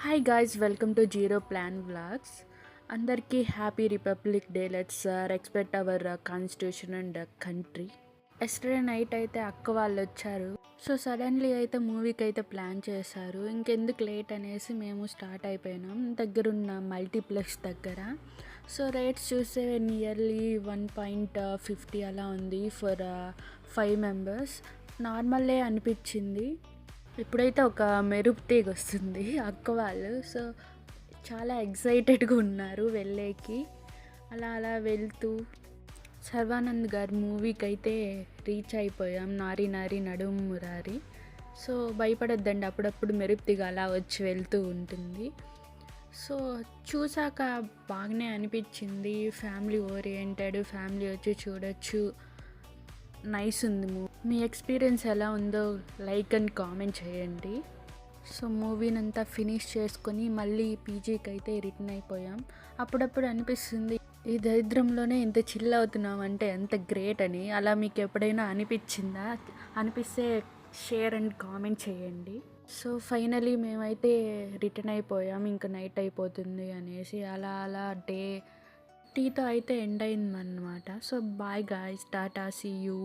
Hi guys, welcome to zero plan vlogs. అందరికీ happy Republic Day. Let's respect our constitution and country. Yesterday night అయితే అక్క వాళ్ళు వచ్చారు. So suddenly అయితే మూవీకి అయితే ప్లాన్ చేశారు. ఇంకెందుకు లేట్ అనేసి మేము స్టార్ట్ అయిపోయినాం దగ్గరున్న మల్టీప్లెక్స్ దగ్గర. సో రేట్స్ చూస్తే నియర్లీ 1.50 అలా ఉంది ఫర్ 5 మెంబర్స్. నార్మల్లే అనిపించింది. ఇప్పుడైతే ఒక మెరుపు తీగ వస్తుంది అక్క వాళ్ళు. సో చాలా ఎక్సైటెడ్గా ఉన్నారు వెళ్ళేకి. అలా అలా వెళ్తూ సర్వానంద్ గారి మూవీకి అయితే రీచ్ అయిపోయాం. నారి నారి నడుము మురారి. సో భయపడొద్దండి, అప్పుడప్పుడు మెరుపు తీగ అలా వచ్చి వెళ్తూ ఉంటుంది. సో చూసాక బాగానే అనిపించింది. ఫ్యామిలీ ఓరియంటెడ్, ఫ్యామిలీ వచ్చి చూడొచ్చు. నైస్ ఉంది మూవీ. మీ ఎక్స్పీరియన్స్ ఎలా ఉందో లైక్ అండ్ కామెంట్ చేయండి. సో మూవీని అంతా ఫినిష్ చేసుకొని మళ్ళీ పీజీకి అయితే రిటర్న్ అయిపోయాం. అప్పుడప్పుడు అనిపిస్తుంది ఈ దరిద్రంలోనే ఇంత చిల్ అవుతున్నాం అంటే ఎంత గ్రేట్ అని. అలా మీకు ఎప్పుడైనా అనిపించిందా? అనిపిస్తే షేర్ అండ్ కామెంట్ చేయండి. సో ఫైనలీ మేమైతే రిటర్న్ అయిపోయాం, ఇంకా నైట్ అయిపోతుంది అనేసి. అలా అలా డే టీతో అయితే ఎండ్ అయిందన్నమాట. So bye guys, tata, see you.